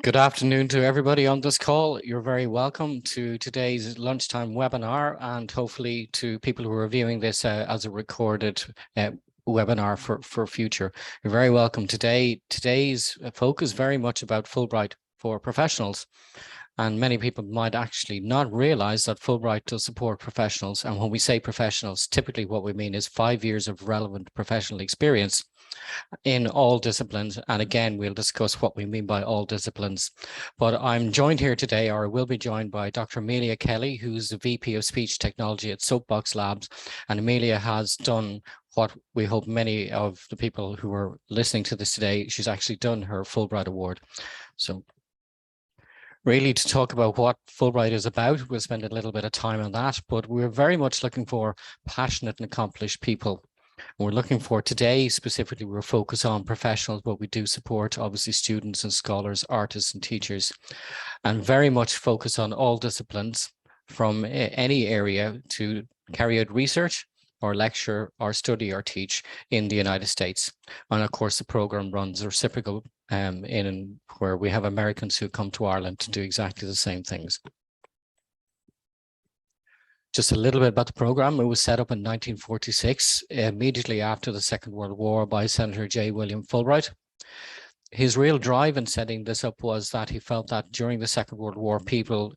Good afternoon to everybody on this call. You're very welcome to today's lunchtime webinar, and hopefully to people who are viewing this as a recorded webinar for future. You're very welcome today. Today's focus very much about Fulbright for professionals. And many people might actually not realize that Fulbright does support professionals. And when we say professionals, typically what we mean is 5 years of relevant professional experience in all disciplines. And again, we'll discuss what we mean by all disciplines. But I'm joined here today, or will be joined by Dr. Amelia Kelly, who's the VP of Speech Technology at Soapbox Labs. And Amelia has done what we hope many of the people who are listening to this today, she's actually done her Fulbright Award. So really to talk about what Fulbright is about, we'll spend a little bit of time on that, but we're very much looking for passionate and accomplished people. We're looking for today, specifically, we're focused on professionals, but we do support obviously students and scholars, artists and teachers, and very much focus on all disciplines from any area to carry out research or lecture or study or teach in the United States. And of course, the program runs reciprocal in where we have Americans who come to Ireland to do exactly the same things. Just a little bit about the program. It was set up in 1946, immediately after the Second World War, by Senator J. William Fulbright. His real drive in setting this up was that he felt that during the Second World War, people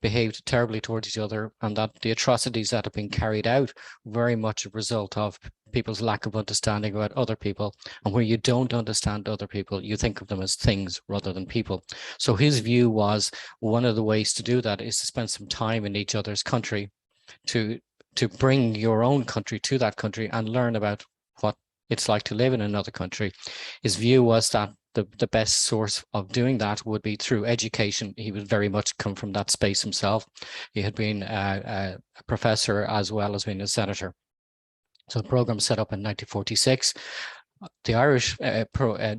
behaved terribly towards each other, and that the atrocities that have been carried out very much a result of people's lack of understanding about other people. And where you don't understand other people, you think of them as things rather than people. So his view was one of the ways to do that is to spend some time in each other's country, to bring your own country to that country and learn about what it's like to live in another country. His view was that the best source of doing that would be through education. He would very much come from that space himself. He had been a professor as well as being a senator. So the program set up in 1946. The Irish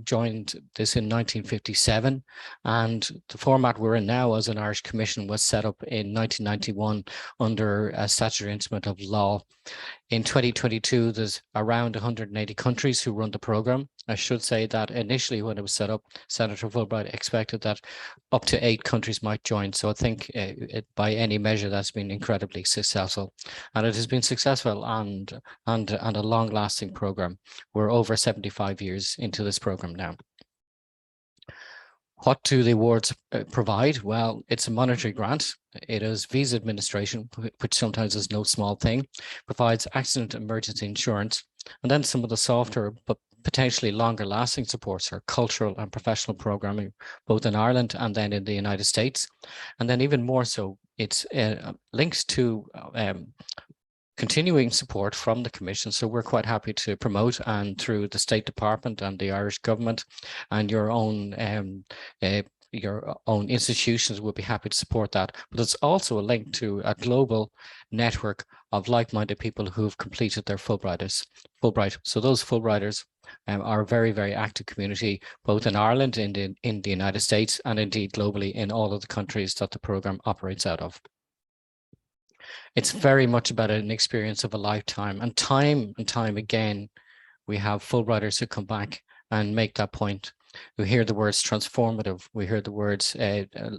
joined this in 1957, and the format we're in now as an Irish Commission was set up in 1991 under a statutory instrument of law. In 2022, there's around 180 countries who run the program. I should say that initially when it was set up, Senator Fulbright expected that up to 8 countries might join. So I think by any measure, that's been incredibly successful. And it has been successful and a long-lasting program. We're over 75 years into this program now. What do the awards provide? Well, it's a monetary grant. It is visa administration, which sometimes is no small thing, provides accident emergency insurance, and then some of the softer but potentially longer lasting supports are cultural and professional programming, both in Ireland and then in the United States. And then even more so, it's links to continuing support from the Commission. So we're quite happy to promote, and through the State Department and the Irish government and your own institutions will be happy to support that. But it's also a link to a global network of like-minded people who've completed their Fulbright. So those Fulbrighters are a very, very active community, both in Ireland, in the United States, and indeed globally in all of the countries that the program operates out of. It's very much about an experience of a lifetime, and time again, we have Fulbrighters who come back and make that point. We hear the words transformative, we hear the words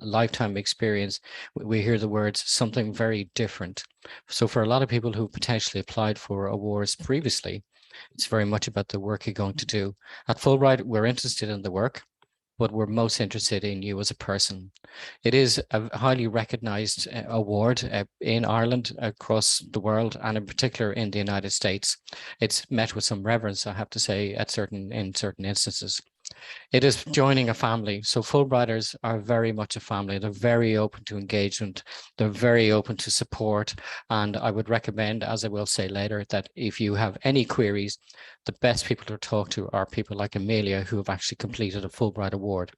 lifetime experience, we hear the words something very different. So for a lot of people who potentially applied for awards previously, it's very much about the work you're going to do. At Fulbright, we're interested in the work, but we're most interested in you as a person. It is a highly recognized award in Ireland, across the world, and in particular in the United States. It's met with some reverence, I have to say, in certain instances. It is joining a family. So Fulbrighters are very much a family. They're very open to engagement. They're very open to support. And I would recommend, as I will say later, that if you have any queries, the best people to talk to are people like Amelia, who have actually completed a Fulbright Award.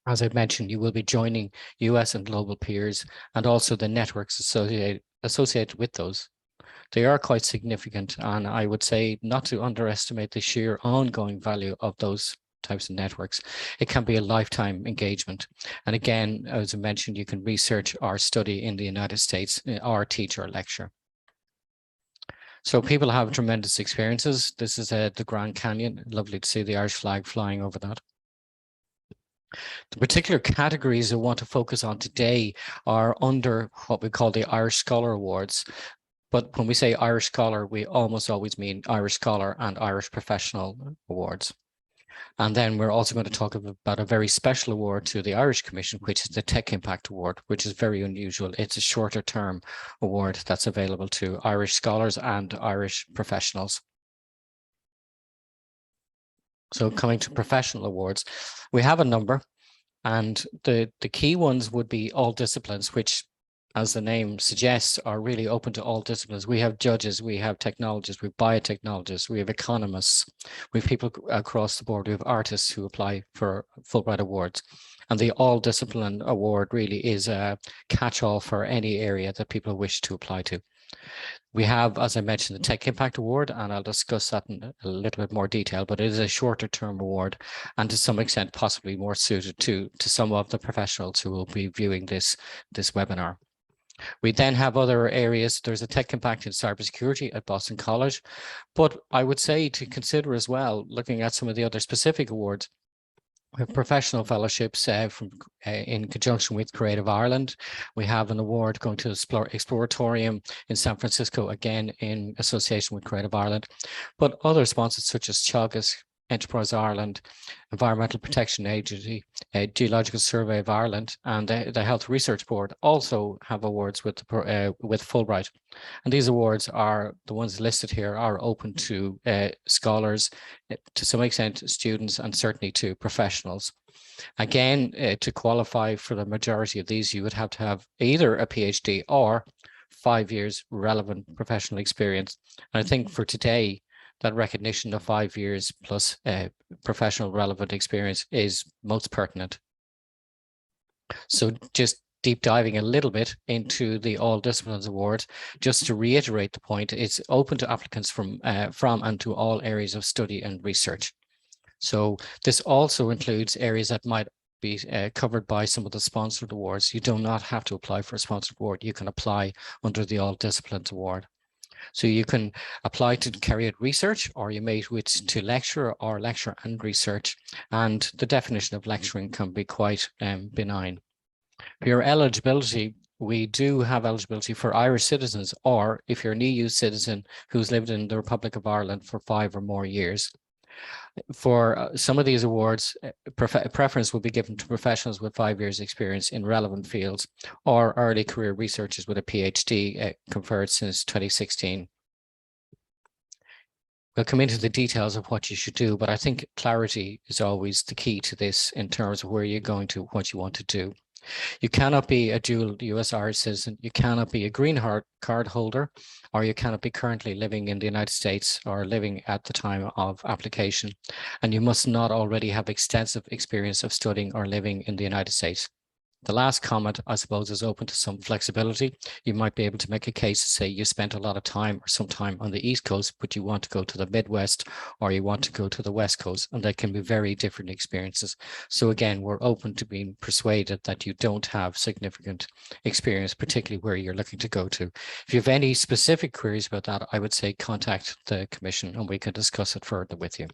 As I mentioned, you will be joining US and global peers and also the networks associated with those. They are quite significant, and I would say not to underestimate the sheer ongoing value of those types of networks. It can be a lifetime engagement. And again, as I mentioned, you can research or study in the United States or teach or lecture. So people have tremendous experiences. This is the Grand Canyon. Lovely to see the Irish flag flying over that. The particular categories I want to focus on today are under what we call the Irish Scholar Awards. But when we say Irish Scholar, we almost always mean Irish Scholar and Irish Professional Awards. And then we're also going to talk about a very special award to the Irish Commission, which is the Tech Impact Award, which is very unusual. It's a shorter term award that's available to Irish scholars and Irish professionals. So coming to professional awards, we have a number, and the key ones would be all disciplines, which, as the name suggests, are really open to all disciplines. We have judges, we have technologists, we have biotechnologists, we have economists, we have people across the board, we have artists who apply for Fulbright Awards. And the all discipline award really is a catch-all for any area that people wish to apply to. We have, as I mentioned, the Tech Impact Award, and I'll discuss that in a little bit more detail, but it is a shorter term award and to some extent possibly more suited to some of the professionals who will be viewing this webinar. We then have other areas. There's a Tech Impact in Cybersecurity at Boston College, but I would say to consider as well, looking at some of the other specific awards, we have professional fellowships in conjunction with Creative Ireland. We have an award going to Exploratorium in San Francisco, again in association with Creative Ireland, but other sponsors such as Teagasc, Enterprise Ireland, Environmental Protection Agency, Geological Survey of Ireland, and the Health Research Board also have awards with Fulbright. And these awards are, the ones listed here, are open to scholars, to some extent students, and certainly to professionals. Again, to qualify for the majority of these, you would have to have either a PhD or 5 years relevant professional experience. And I think for today, that recognition of 5 years plus professional relevant experience is most pertinent. So just deep diving a little bit into the All Disciplines Award, just to reiterate the point, it's open to applicants from and to all areas of study and research. So this also includes areas that might be covered by some of the sponsored awards. You do not have to apply for a sponsored award. You can apply under the All Disciplines Award. So you can apply to carry out research, or you may wish to lecture or lecture and research. And the definition of lecturing can be quite benign. For your eligibility, we do have eligibility for Irish citizens, or if you're an EU citizen who's lived in the Republic of Ireland for 5 or more years. For some of these awards, preference will be given to professionals with 5 years experience in relevant fields, or early career researchers with a PhD conferred since 2016. We'll come into the details of what you should do, but I think clarity is always the key to this in terms of where you're going to, what you want to do. You cannot be a dual US-Irish citizen, you cannot be a green card holder, or you cannot be currently living in the United States or living at the time of application. And you must not already have extensive experience of studying or living in the United States. The last comment, I suppose, is open to some flexibility. You might be able to make a case to say you spent a lot of time or some time on the East Coast, but you want to go to the Midwest or you want to go to the West Coast, and they can be very different experiences. So again, we're open to being persuaded that you don't have significant experience, particularly where you're looking to go to. If you have any specific queries about that, I would say contact the Commission and we can discuss it further with you.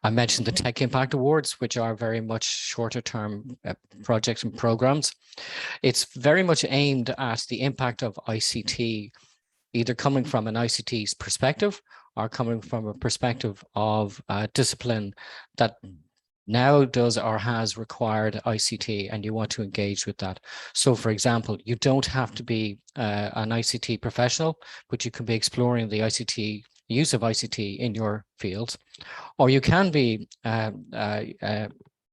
I mentioned the Tech Impact Awards, which are very much shorter term projects and programs. It's very much aimed at the impact of ICT, either coming from an ICT's perspective or coming from a perspective of a discipline that now does or has required ICT, and you want to engage with that. So for example, you don't have to be an ICT professional, but you can be exploring the use of ICT in your field, or you can be an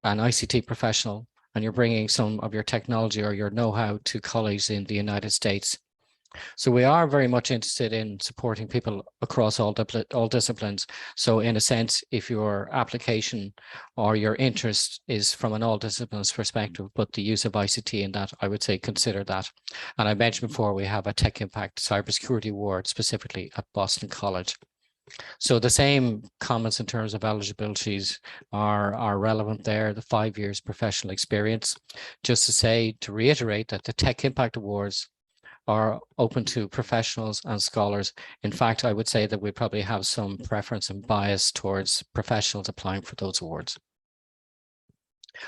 ICT professional and you're bringing some of your technology or your know-how to colleagues in the United States. So we are very much interested in supporting people across all disciplines. So in a sense, if your application or your interest is from an all disciplines perspective, but the use of ICT in that, I would say consider that. And I mentioned before, we have a Tech Impact Cybersecurity Award specifically at Boston College. So the same comments in terms of eligibilities are relevant there, the 5 years professional experience. Just to say, to reiterate that the Tech Impact Awards are open to professionals and scholars. In fact, I would say that we probably have some preference and bias towards professionals applying for those awards.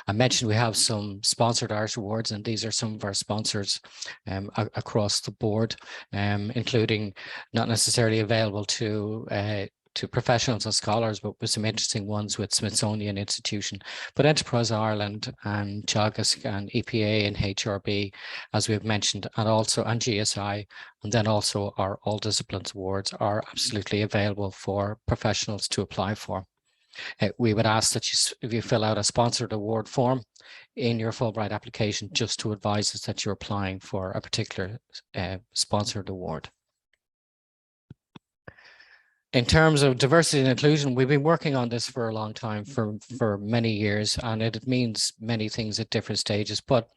I mentioned we have some sponsored Irish Awards, and these are some of our sponsors across the board, including not necessarily available to professionals and scholars, but with some interesting ones with Smithsonian Institution, but Enterprise Ireland and Teagasc and EPA and HRB, as we've mentioned, and also and GSI, and then also our All Disciplines Awards are absolutely available for professionals to apply for. We would ask that if you fill out a sponsored award form in your Fulbright application, just to advise us that you're applying for a particular sponsored award. In terms of diversity and inclusion, we've been working on this for a long time, for many years, and it means many things at different stages. But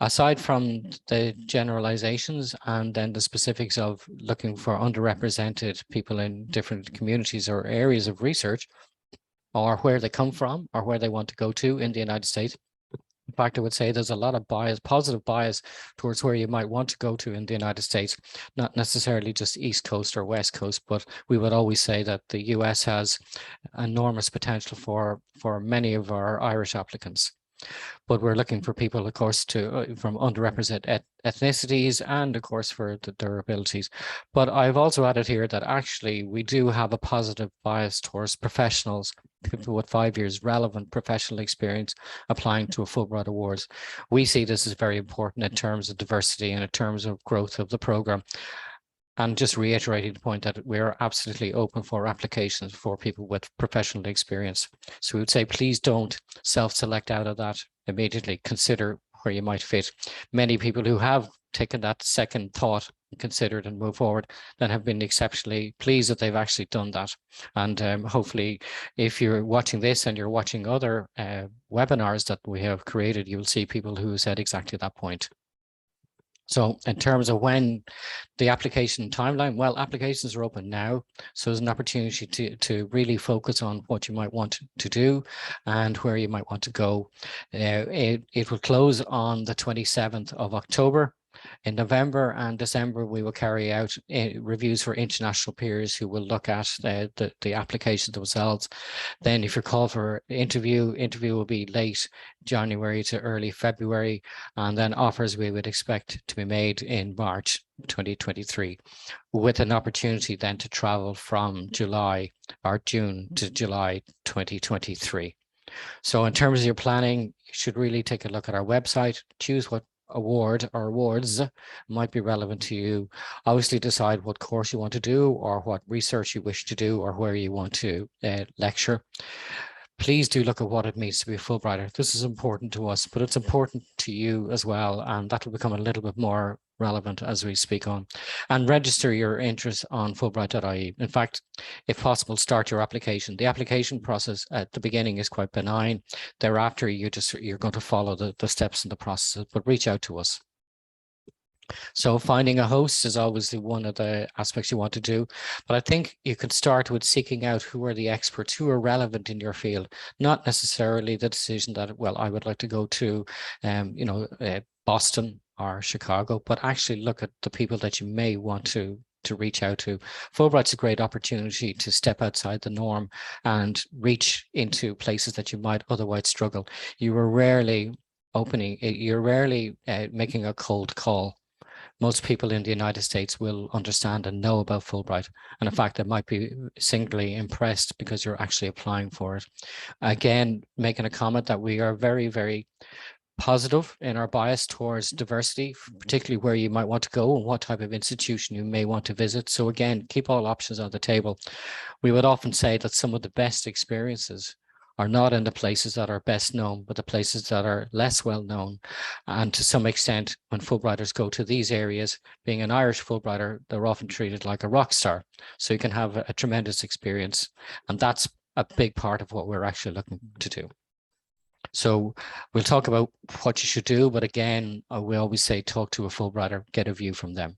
aside from the generalizations and then the specifics of looking for underrepresented people in different communities or areas of research, or where they come from, or where they want to go to in the United States. In fact, I would say there's a lot of bias, positive bias towards where you might want to go to in the United States, not necessarily just East Coast or West Coast, but we would always say that the US has enormous potential for many of our Irish applicants. But we're looking for people, of course, from underrepresented ethnicities and, of course, for their abilities. But I've also added here that actually we do have a positive bias towards professionals, people with 5 years relevant professional experience applying to a Fulbright Awards. We see this as very important in terms of diversity and in terms of growth of the program. And just reiterating the point that we're absolutely open for applications for people with professional experience. So we would say, please don't self-select out of that immediately. Consider where you might fit. Many people who have taken that second thought, considered and move forward, then have been exceptionally pleased that they've actually done that. And hopefully, if you're watching this and you're watching other webinars that we have created, you will see people who said exactly that point. So in terms of when the application timeline, well, applications are open now. So there's an opportunity to really focus on what you might want to do and where you might want to go. It will close on the 27th of October. In November and December, we will carry out reviews for international peers who will look at the applications themselves. Then if you're called for interview will be late January to early February, and then offers we would expect to be made in March 2023, with an opportunity then to travel from July or June to July 2023. So in terms of your planning, you should really take a look at our website, choose what award or awards might be relevant to you. Obviously decide what course you want to do or what research you wish to do or where you want to lecture. Please do look at what it means to be a Fulbrighter. This is important to us, but it's important to you as well, and that will become a little bit more relevant as we speak on. And register your interest on Fulbright.ie. In fact, if possible, start your application. The application process at the beginning is quite benign. Thereafter, you're going to follow the steps in the process, but reach out to us. So finding a host is obviously one of the aspects you want to do, but I think you could start with seeking out who are the experts, who are relevant in your field, not necessarily the decision that, well, I would like to go to, Boston or Chicago, but actually look at the people that you may want to reach out to. Fulbright's a great opportunity to step outside the norm and reach into places that you might otherwise struggle. You're rarely making a cold call. Most people in the United States will understand and know about Fulbright. And in fact, they might be singularly impressed because you're actually applying for it. Again, making a comment that we are very, very positive in our bias towards diversity, particularly where you might want to go and what type of institution you may want to visit. So again, keep all options on the table. We would often say that some of the best experiences are not in the places that are best known, but the places that are less well known. And to some extent, when Fulbrighters go to these areas, being an Irish Fulbrighter, they're often treated like a rock star. So you can have a tremendous experience. And that's a big part of what we're actually looking to do. So we'll talk about what you should do, but again, we always say talk to a Fulbrighter, get a view from them.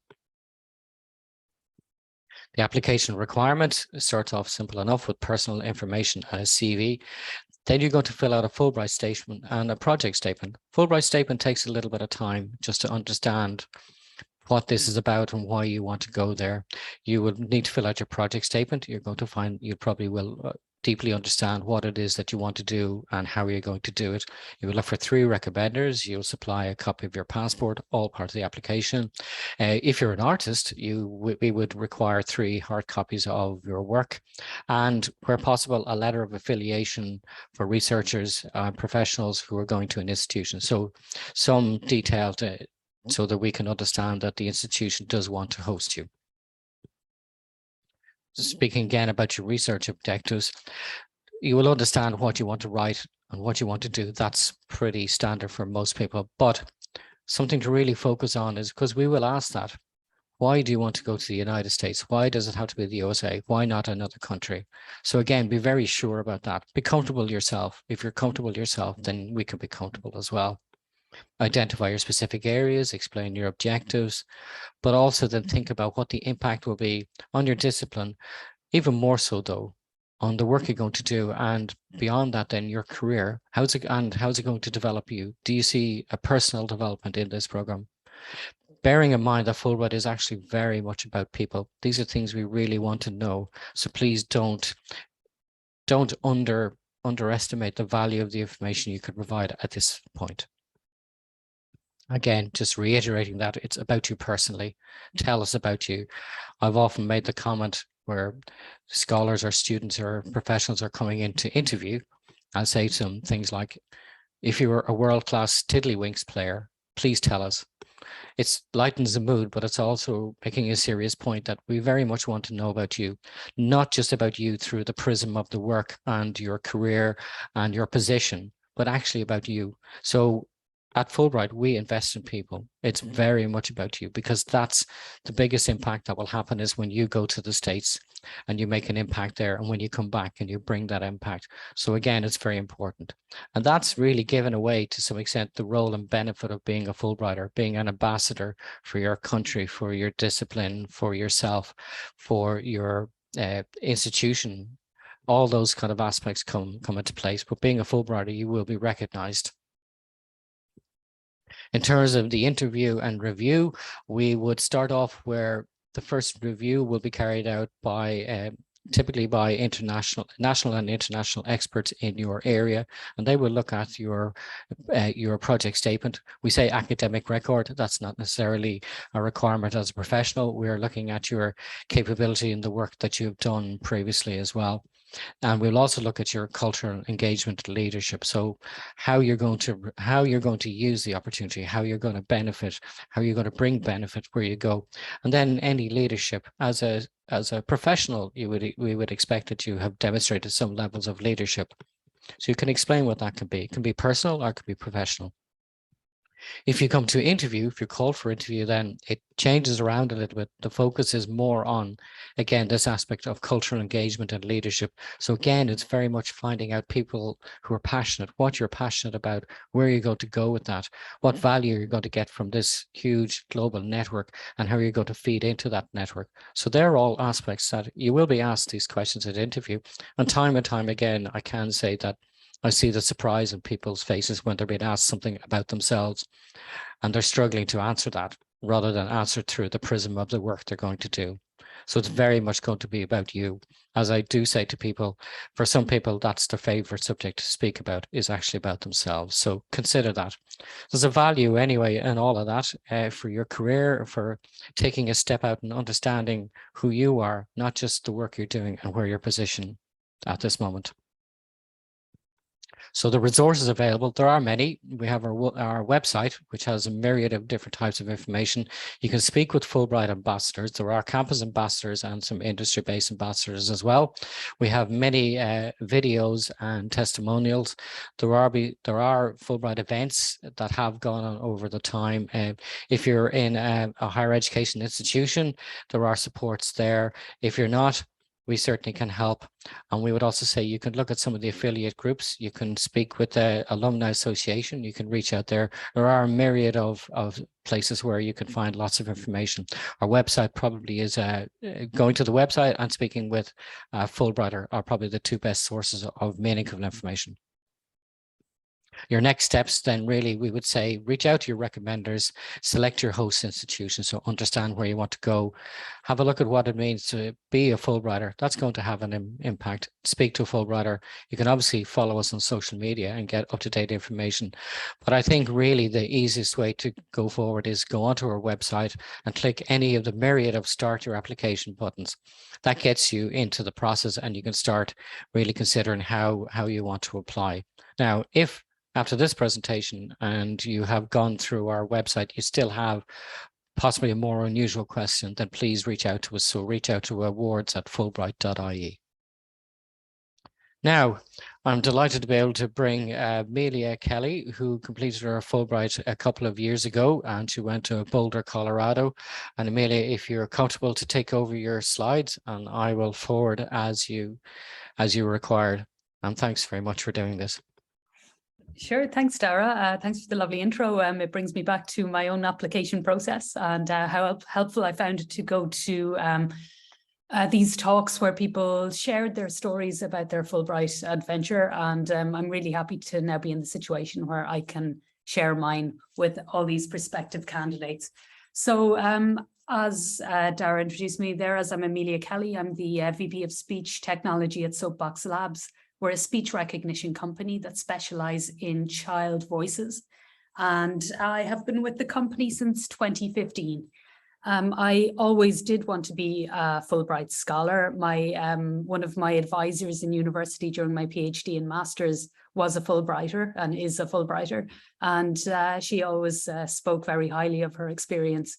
The application requirement starts off simple enough with personal information and a CV. Then you're going to fill out a Fulbright statement and a project statement. Fulbright statement takes a little bit of time just to understand what this is about and why you want to go there. You would need to fill out your project statement. You're going to find you probably will deeply understand what it is that you want to do and how you're going to do it. You will look for 3 recommenders. You'll supply a copy of your passport, all part of the application. If you're an artist, we would require 3 hard copies of your work, and where possible, a letter of affiliation for researchers and professionals who are going to an institution. So some detail so that we can understand that the institution does want to host you. Speaking again about your research objectives, you will understand what you want to write and what you want to do. That's pretty standard for most people, but something to really focus on is, because we will ask that, why do you want to go to the United States? Why does it have to be the USA? Why not another country? So again, be very sure about that. Be comfortable yourself. If you're comfortable yourself, then we can be comfortable as well. Identify your specific areas, explain your objectives, but also then think about what the impact will be on your discipline, even more so though, on the work you're going to do, and beyond that then your career. How's it going to develop you? Do you see a personal development in this program? Bearing in mind that Fulbright is actually very much about people. These are things we really want to know. So please don't underestimate the value of the information you could provide at this point. Again, just reiterating that it's about you personally. Tell us about you. I've often made the comment where scholars or students or professionals are coming in to interview. I'll say to them things like, if you were a world-class tiddlywinks player, please tell us. It lightens the mood, but it's also making a serious point that we very much want to know about you, not just about you through the prism of the work and your career and your position, but actually about you. So at Fulbright, we invest in people. It's very much about you, because that's the biggest impact that will happen is when you go to the States and you make an impact there, and when you come back and you bring that impact. So again, it's very important. And that's really given away to some extent the role and benefit of being a Fulbrighter, being an ambassador for your country, for your discipline, for yourself, for your institution. All those kind of aspects come into place. But being a Fulbrighter, you will be recognized. In terms of the interview and review, we would start off where the first review will be carried out by typically by national and international experts in your area, and they will look at your project statement. We say academic record. That's not necessarily a requirement as a professional. We're looking at your capability in the work that you've done previously as well. And we'll also look at your cultural engagement leadership. So how you're going to use the opportunity, how you're going to benefit, how you're going to bring benefit where you go. And then any leadership as a professional, we would expect that you have demonstrated some levels of leadership. So you can explain what that can be. It can be personal or it can be professional. If you come to interview, if you're called for interview, then it changes around a little bit. The focus is more on, again, this aspect of cultural engagement and leadership. So again, it's very much finding out people who are passionate, what you're passionate about, where you're going to go with that, what value you're going to get from this huge global network, and how you're going to feed into that network. So they're all aspects that you will be asked these questions at interview. And time again, I can say that I see the surprise in people's faces when they're being asked something about themselves and they're struggling to answer that, rather than answer through the prism of the work they're going to do. So it's very much going to be about you. As I do say to people, for some people, that's their favorite subject to speak about, is actually about themselves. So consider that. There's a value anyway in all of that for your career, for taking a step out and understanding who you are, not just the work you're doing and where you're positioned at this moment. So the resources available, there are many. We have our website, which has a myriad of different types of information. You can speak with Fulbright ambassadors. There are campus ambassadors and some industry-based ambassadors as well. We have many videos and testimonials. There are Fulbright events that have gone on over the time. If you're in a higher education institution, there are supports there. If you're not, we certainly can help. And we would also say you can look at some of the affiliate groups. You can speak with the Alumni Association. You can reach out there. There are a myriad of places where you can find lots of information. Our website probably is going to the website and speaking with Fulbright are probably the two best sources of meaningful information. Your next steps then really, we would say, reach out to your recommenders, select your host institution, so understand where you want to go, have a look at what it means to be a Fulbrighter. That's going to have an impact. Speak to a Fulbrighter. You can obviously follow us on social media and get up-to-date information. But I think really the easiest way to go forward is go onto our website and click any of the myriad of start your application buttons. That gets you into the process and you can start really considering how you want to apply. Now, if after this presentation and you have gone through our website, you still have possibly a more unusual question, then please reach out to us. So reach out to awards@fulbright.ie. Now, I'm delighted to be able to bring Amelia Kelly, who completed her Fulbright a couple of years ago, and she went to Boulder, Colorado. And Amelia, if you're comfortable to take over your slides, and I will forward as you required. And thanks very much for doing this. Sure. Thanks, Dara. Thanks for the lovely intro. It brings me back to my own application process and how helpful I found it to go to these talks where people shared their stories about their Fulbright adventure. And I'm really happy to now be in the situation where I can share mine with all these prospective candidates. So as Dara introduced me there, as I'm Amelia Kelly, I'm the VP of Speech Technology at Soapbox Labs. We're a speech recognition company that specialises in child voices. And I have been with the company since 2015. I always did want to be a Fulbright scholar. One of my advisors in university during my PhD and master's was a Fulbrighter and is a Fulbrighter. And she always spoke very highly of her experience.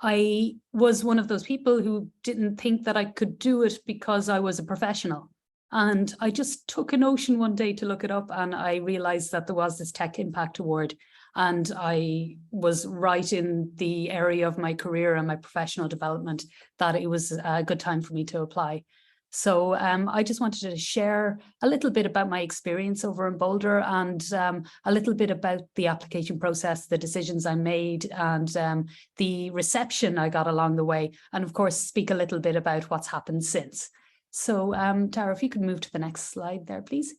I was one of those people who didn't think that I could do it because I was a professional. And I just took a notion one day to look it up and I realized that there was this Tech Impact Award and I was right in the area of my career and my professional development that it was a good time for me to apply. So I just wanted to share a little bit about my experience over in Boulder and a little bit about the application process, the decisions I made and the reception I got along the way. And of course, speak a little bit about what's happened since. So Tara, if you could move to the next slide there, please.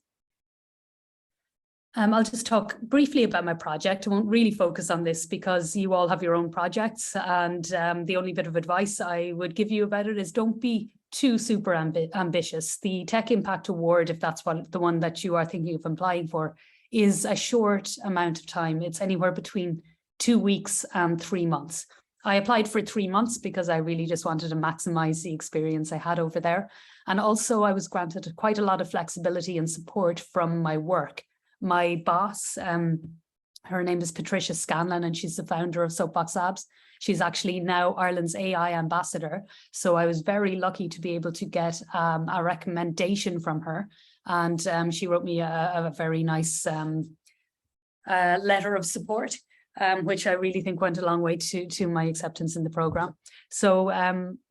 I'll just talk briefly about my project. I won't really focus on this because you all have your own projects. And the only bit of advice I would give you about it is don't be too super ambitious. The Tech Impact Award, if that's the one that you are thinking of applying for, is a short amount of time. It's anywhere between 2 weeks and 3 months. I applied for 3 months because I really just wanted to maximize the experience I had over there. And also I was granted quite a lot of flexibility and support from my work. My boss, her name is Patricia Scanlon, and she's the founder of Soapbox Labs. She's actually now Ireland's AI ambassador. So I was very lucky to be able to get a recommendation from her. And she wrote me a very nice letter of support. Which I really think went a long way to my acceptance in the program. So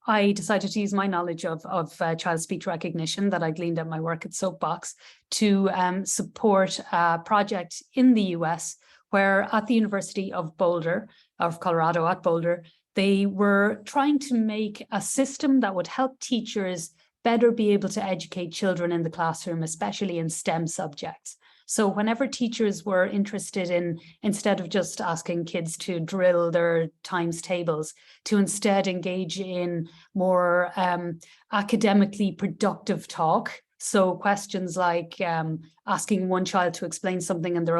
I decided to use my knowledge of child speech recognition that I gleaned at my work at Soapbox to support a project in the US where at the University of Boulder, of Colorado at Boulder, they were trying to make a system that would help teachers better be able to educate children in the classroom, especially in STEM subjects. So whenever teachers were interested in, instead of just asking kids to drill their times tables, to instead engage in more academically productive talk. So questions like asking one child to explain something in their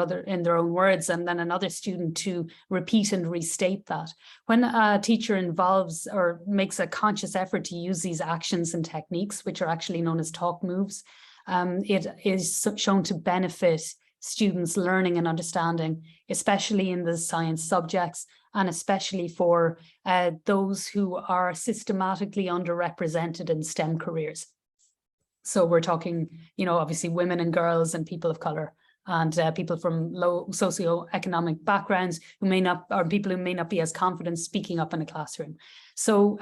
own words, and then another student to repeat and restate that. When a teacher involves or makes a conscious effort to use these actions and techniques, which are actually known as talk moves, it is shown to benefit students' learning and understanding, especially in the science subjects, and especially for those who are systematically underrepresented in STEM careers. So we're talking, obviously women and girls and people of color and people from low socioeconomic backgrounds who may not, or people who may not be as confident speaking up in a classroom. So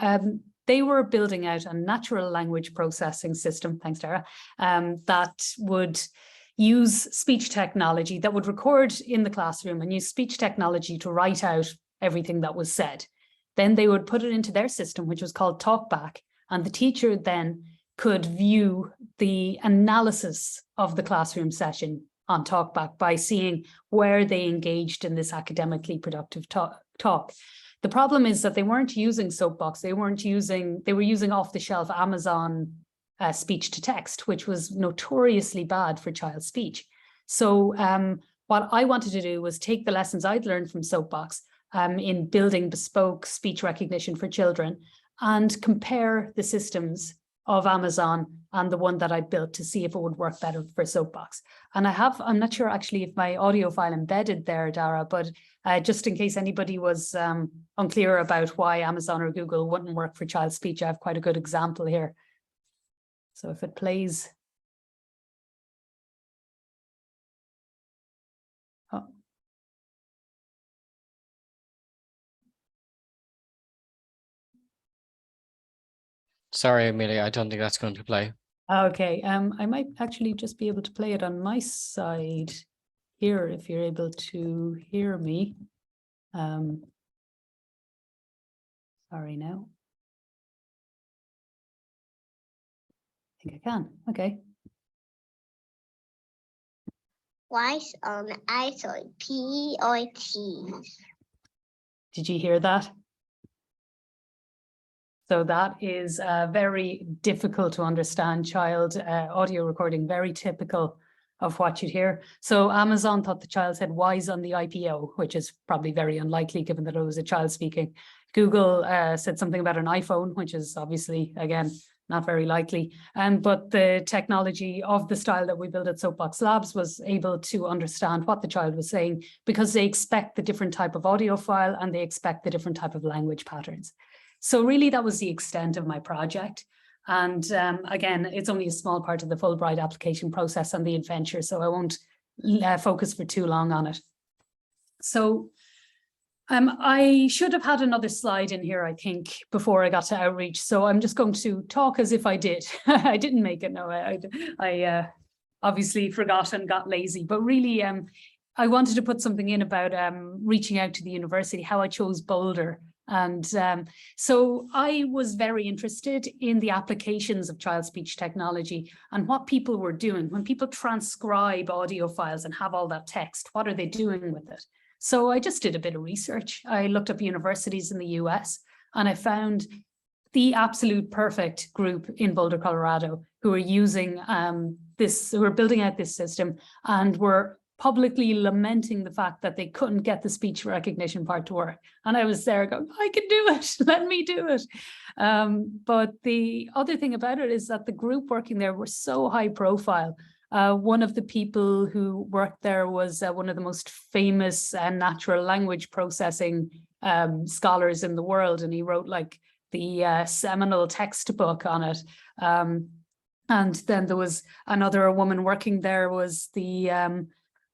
they were building out a natural language processing system, thanks Dara, that would use speech technology, that would record in the classroom and use speech technology to write out everything that was said. Then they would put it into their system, which was called Talkback, and the teacher then could view the analysis of the classroom session on TalkBack by seeing where they engaged in this academically productive talk. The problem is that they weren't using Soapbox. They were using off-the-shelf Amazon speech to text, which was notoriously bad for child speech. So what I wanted to do was take the lessons I'd learned from Soapbox in building bespoke speech recognition for children and compare the systems of Amazon and the one that I built to see if it would work better for Soapbox. And I'm not sure actually if my audio file embedded there, Dara, but just in case anybody was unclear about why Amazon or Google wouldn't work for child speech, I have quite a good example here. So if it plays. Oh. Sorry, Amelia, I don't think that's going to play. Okay, I might actually just be able to play it on my side here if you're able to hear me. Sorry now. I think I can. Okay. Twice on ice or P-O-T. Did you hear that? So that is a very difficult to understand child audio recording, very typical of what you'd hear. So Amazon thought the child said wise on the IPO, which is probably very unlikely given that it was a child speaking. Google said something about an iPhone, which is obviously, again, not very likely. But the technology of the style that we built at Soapbox Labs was able to understand what the child was saying because they expect the different type of audio file and they expect the different type of language patterns. So really that was the extent of my project. And again, it's only a small part of the Fulbright application process and the adventure, so I won't focus for too long on it. So I should have had another slide in here, I think, before I got to outreach. So I'm just going to talk as if I did. I didn't make it, no, I obviously forgot and got lazy, but really I wanted to put something in about reaching out to the university, how I chose Boulder. And so I was very interested in the applications of child speech technology and what people were doing. When people transcribe audio files and have all that text, what are they doing with it? So I just did a bit of research. I looked up universities in the US and I found the absolute perfect group in Boulder, Colorado, who are using who are building out this system and were publicly lamenting the fact that they couldn't get the speech recognition part to work. And I was there going, I can do it, let me do it. But the other thing about it is that the group working there were so high profile. One of the people who worked there was one of the most famous natural language processing scholars in the world. And he wrote like the seminal textbook on it. And then there was another woman working there was the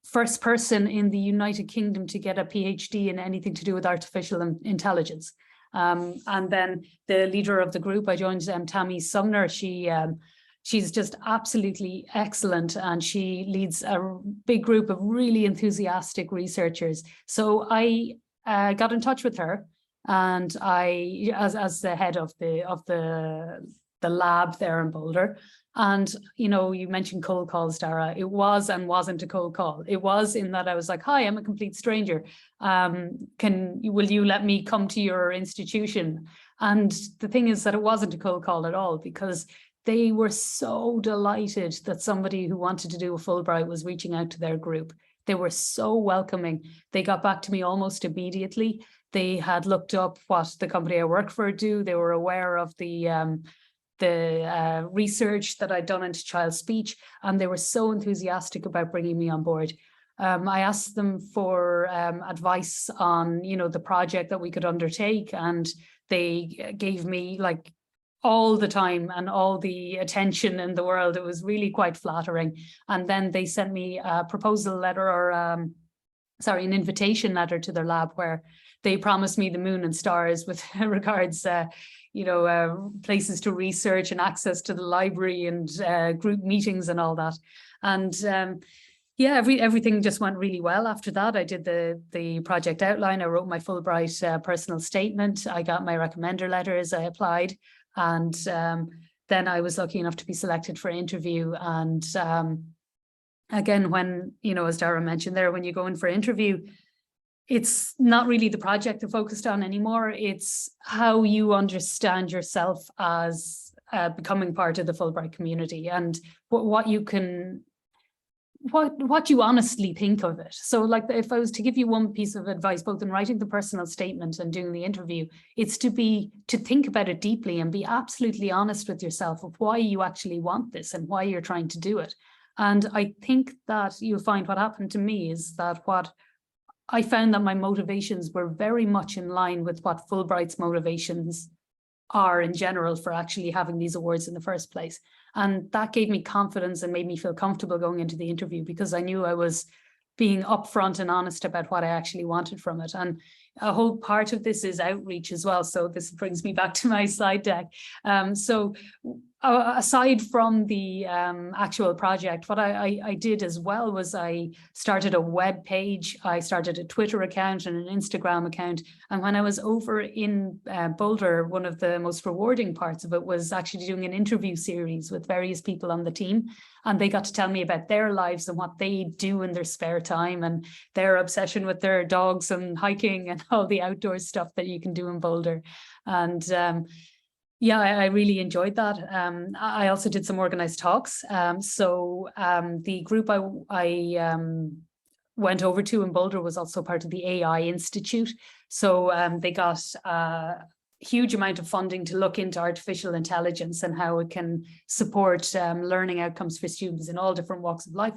first person in the United Kingdom to get a PhD in anything to do with artificial intelligence. And then the leader of the group, I joined Tammy Sumner. She's just absolutely excellent. And she leads a big group of really enthusiastic researchers. So I got in touch with her and I, as the head of the lab there in Boulder. And, you know, you mentioned cold calls, Dara. It was and wasn't a cold call. It was in that I was like, hi, I'm a complete stranger. Will you let me come to your institution? And the thing is that it wasn't a cold call at all because they were so delighted that somebody who wanted to do a Fulbright was reaching out to their group. They were so welcoming. They got back to me almost immediately. They had looked up what the company I work for do. They were aware of the research that I'd done into child speech, and they were so enthusiastic about bringing me on board. I asked them for advice on, you know, the project that we could undertake, and they gave me like all the time and all the attention in the world. It was really quite flattering. And then they sent me a proposal letter or an invitation letter to their lab where they promised me the moon and stars with regards places to research and access to the library and group meetings and all that. And everything just went really well after that. I did the project outline. I wrote my Fulbright personal statement. I got my recommender letters. I applied. And then I was lucky enough to be selected for interview. And again, when, you know, as Dara mentioned there, when you go in for interview, it's not really the project they're focused on anymore. It's how you understand yourself as becoming part of the Fulbright community, and what you can, what you honestly think of it. So like, if I was to give you one piece of advice, both in writing the personal statement and doing the interview, it's to think about it deeply and be absolutely honest with yourself of why you actually want this and why you're trying to do it. And I think that you'll find what happened to me is that I found that my motivations were very much in line with what Fulbright's motivations are in general for actually having these awards in the first place. And that gave me confidence and made me feel comfortable going into the interview, because I knew I was being upfront and honest about what I actually wanted from it. And a whole part of this is outreach as well. So this brings me back to my slide deck. So aside from the actual project, what I did as well was I started a web page, I started a Twitter account and an Instagram account. And when I was over in Boulder, one of the most rewarding parts of it was actually doing an interview series with various people on the team. And they got to tell me about their lives and what they do in their spare time and their obsession with their dogs and hiking and all the outdoor stuff that you can do in Boulder. And yeah, I really enjoyed that. I also did some organized talks. The group I went over to in Boulder was also part of the AI Institute. So they got a huge amount of funding to look into artificial intelligence and how it can support learning outcomes for students in all different walks of life.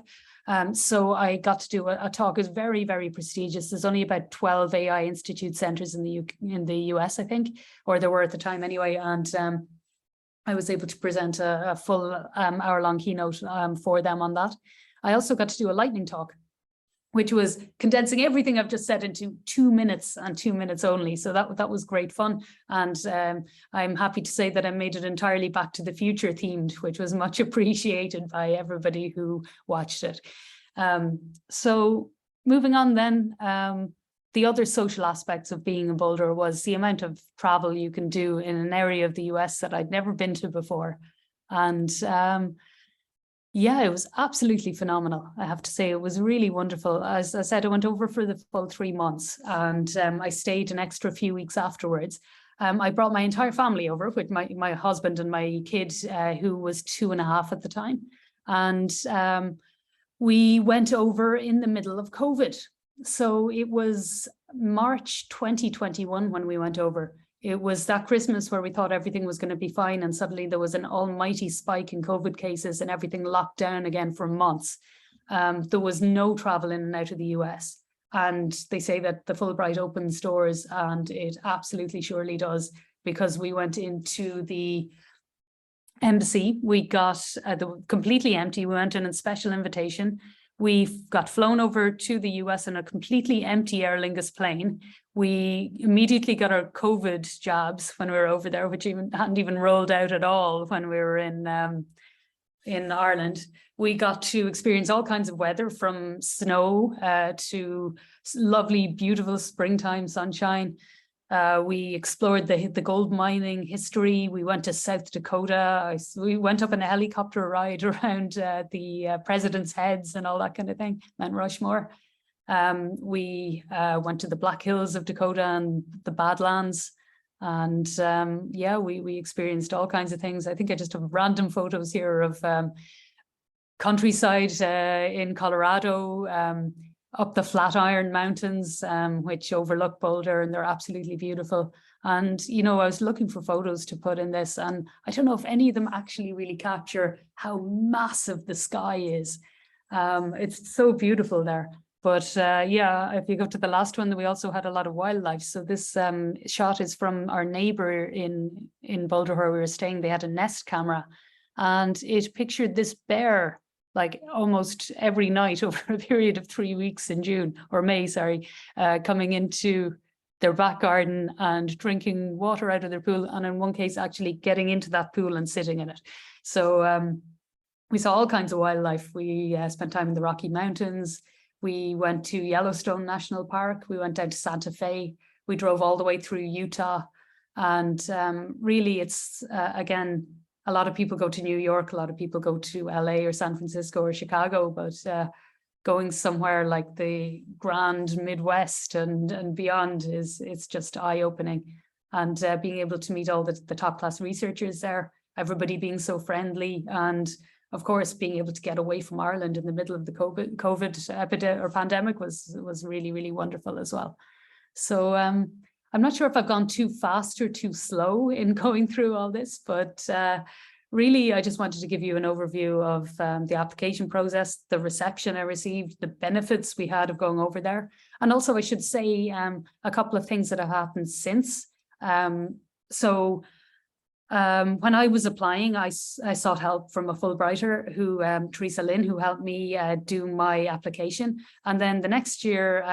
So I got to do a talk. It was very, very prestigious. There's only about 12 AI Institute centers in the US, I think, or there were at the time anyway. And I was able to present a full hour-long keynote for them on that. I also got to do a lightning talk, which was condensing everything I've just said into 2 minutes and 2 minutes only. So that was great fun. And I'm happy to say that I made it entirely Back to the Future themed, which was much appreciated by everybody who watched it. So moving on then, the other social aspects of being in Boulder was the amount of travel you can do in an area of the US that I'd never been to before. And yeah, it was absolutely phenomenal. I have to say, it was really wonderful. As I said, I went over for the full 3 months, and I stayed an extra few weeks afterwards. I brought my entire family over with my husband and my kid, who was 2.5 at the time. And we went over in the middle of COVID. So it was March 2021 when we went over. It was that Christmas where we thought everything was going to be fine, and suddenly there was an almighty spike in COVID cases and everything locked down again for months. There was no travel in and out of the US. And they say that the Fulbright opens doors, and it absolutely surely does, because we went into the embassy. We got completely empty. We went in a special invitation. We got flown over to the US in a completely empty Aer Lingus plane. We immediately got our COVID jabs when we were over there, which hadn't even rolled out at all when we were in Ireland. We got to experience all kinds of weather, from snow to lovely, beautiful springtime sunshine. We explored the gold mining history. We went to South Dakota. We went up on a helicopter ride around the president's heads and all that kind of thing, Mount Rushmore. We went to the Black Hills of Dakota and the Badlands. And yeah, we experienced all kinds of things. I think I just have random photos here of countryside in Colorado, up the Flatiron Mountains, which overlook Boulder, and they're absolutely beautiful. And, you know, I was looking for photos to put in this, and I don't know if any of them actually really capture how massive the sky is. It's so beautiful there. But yeah, if you go to the last one, we also had a lot of wildlife. So this shot is from our neighbor in Boulder where we were staying. They had a Nest camera, and it pictured this bear like almost every night over a period of 3 weeks in May, coming into their back garden and drinking water out of their pool. And in one case, actually getting into that pool and sitting in it. So we saw all kinds of wildlife. We spent time in the Rocky Mountains. We went to Yellowstone National Park. We went down to Santa Fe. We drove all the way through Utah. And really, it's, again, a lot of people go to New York, a lot of people go to LA or San Francisco or Chicago, but going somewhere like the grand Midwest and beyond it's just eye-opening. And being able to meet all the top class researchers there, everybody being so friendly, and of course being able to get away from Ireland in the middle of the COVID epidemic or pandemic was really, really wonderful as well. So I'm not sure if I've gone too fast or too slow in going through all this, but really, I just wanted to give you an overview of the application process, the reception I received, the benefits we had of going over there. And also I should say a couple of things that have happened since. When I was applying, I sought help from a Fulbrighter who, Teresa Lynn, who helped me do my application. And then the next year,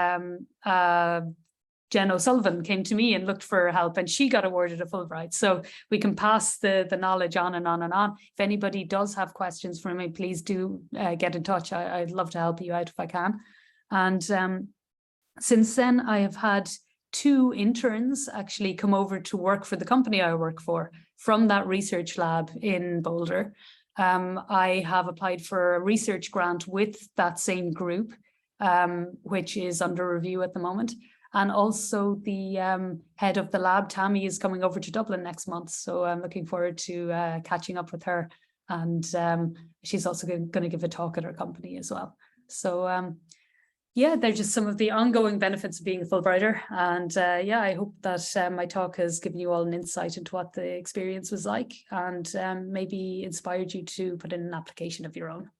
Jen O'Sullivan came to me and looked for help, and she got awarded a Fulbright. So we can pass the knowledge on and on and on. If anybody does have questions for me, please do get in touch. I'd love to help you out if I can. And since then, I have had 2 interns actually come over to work for the company I work for from that research lab in Boulder. I have applied for a research grant with that same group, which is under review at the moment. And also the head of the lab, Tammy, is coming over to Dublin next month. So I'm looking forward to catching up with her. And she's also going to give a talk at her company as well. So yeah, they're just some of the ongoing benefits of being a Fulbrighter. And yeah, I hope that my talk has given you all an insight into what the experience was like, and maybe inspired you to put in an application of your own.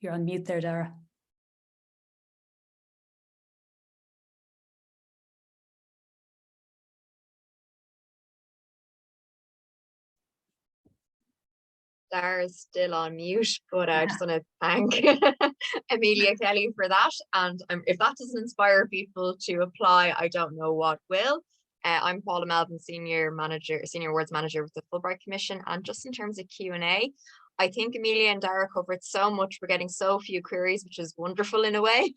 You're on mute there, Dara. Dara's still on mute, but I just want to thank Amelia Kelly for that. And if that doesn't inspire people to apply, I don't know what will. I'm Paula Melvin, Senior Awards Manager with the Fulbright Commission. And just in terms of Q&A, I think Amelia and Dara covered so much. We're getting so few queries, which is wonderful in a way.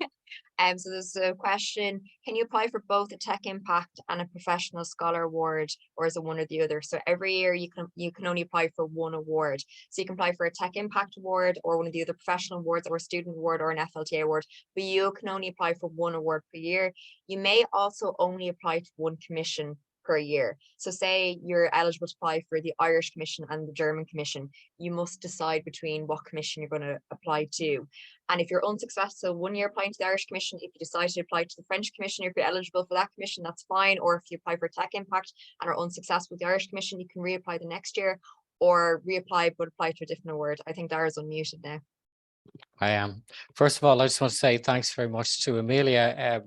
So there's a question: can you apply for both a Tech Impact and a Professional Scholar Award, or is it one or the other? So every year you can only apply for one award. So you can apply for a Tech Impact Award or one of the other professional awards, or a student award or an FLTA award, but you can only apply for one award per year. You may also only apply to one commission per year. So say you're eligible to apply for the Irish Commission and the German Commission, you must decide between what commission you're going to apply to. And if you're unsuccessful one year applying to the Irish Commission, if you decide to apply to the French Commission, if you're eligible for that commission, that's fine. Or if you apply for Tech Impact and are unsuccessful with the Irish Commission, you can reapply the next year, or reapply but apply to a different award. I think Dara's unmuted now. I am. First of all, I just want to say thanks very much to Amelia.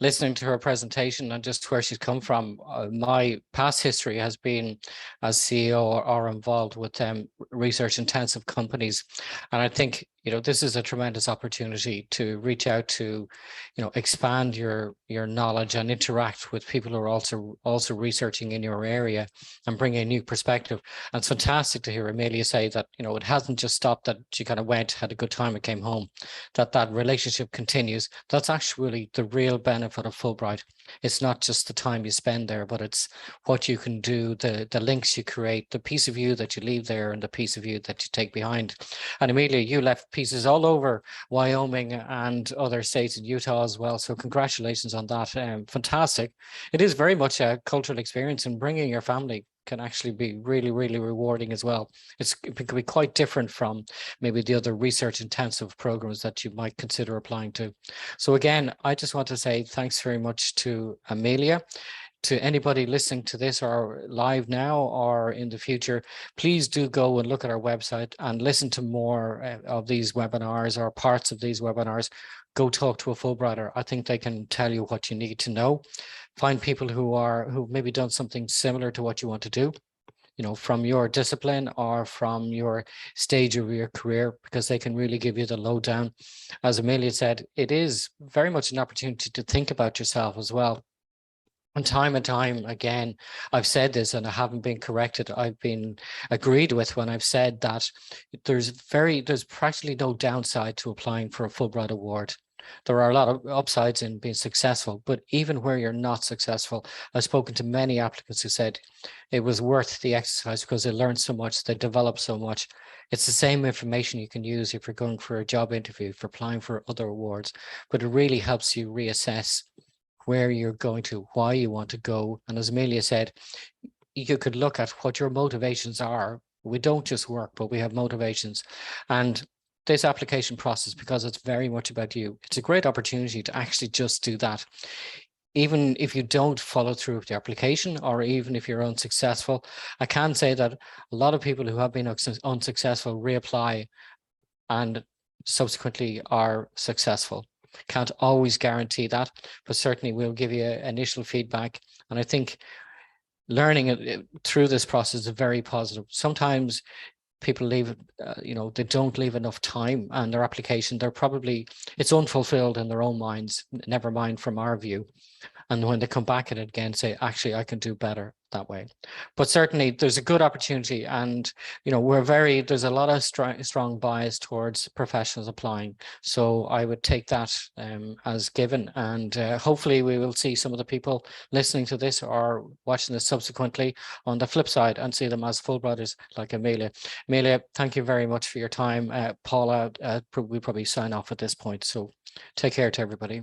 Listening to her presentation and just where she's come from, my past history has been as CEO or involved with research intensive companies. And I think, this is a tremendous opportunity to reach out to, expand your knowledge and interact with people who are also researching in your area and bring a new perspective. And it's fantastic to hear Amelia say that, it hasn't just stopped that she kind of went, had a good time and came home, that relationship continues. That's actually the real benefit of Fulbright. It's not just the time you spend there, but it's what you can do, the links you create, the piece of you that you leave there and the piece of you that you take behind. And Amelia, you left pieces all over Wyoming and other states in Utah as well. So congratulations on that. Fantastic. It is very much a cultural experience, and bringing your family can actually be really, really rewarding as well. It can be quite different from maybe the other research intensive programs that you might consider applying to. So again, I just want to say thanks very much to Amelia. To anybody listening to this or live now or in the future, please do go and look at our website and listen to more of these webinars or parts of these webinars. Go talk to a Fulbrighter. I think they can tell you what you need to know. Find people who've maybe done something similar to what you want to do, from your discipline or from your stage of your career, because they can really give you the lowdown. As Amelia said, it is very much an opportunity to think about yourself as well. And time again, I've said this and I haven't been corrected. I've been agreed with when I've said that there's practically no downside to applying for a Fulbright Award. There are a lot of upsides in being successful, but even where you're not successful, I've spoken to many applicants who said it was worth the exercise because they learned so much, they developed so much. It's the same information you can use if you're going for a job interview, for applying for other awards, but it really helps you reassess where you're going to, why you want to go. And as Amelia said, you could look at what your motivations are. We don't just work, but we have motivations. And this application process, because it's very much about you, it's a great opportunity to actually just do that. Even if you don't follow through with the application, or even if you're unsuccessful, I can say that a lot of people who have been unsuccessful reapply and subsequently are successful. Can't always guarantee that, but certainly we'll give you initial feedback. And I think learning it through this process is very positive. Sometimes people leave, they don't leave enough time, and their application, it's unfulfilled in their own minds, never mind from our view. And when they come back at it again, say, actually, I can do better that way. But certainly there's a good opportunity, and, there's a lot of strong bias towards professionals applying. So I would take that as given, and hopefully we will see some of the people listening to this or watching this subsequently on the flip side and see them as Fulbrighters like Amelia. Amelia, thank you very much for your time. Paula, we probably sign off at this point. So take care to everybody.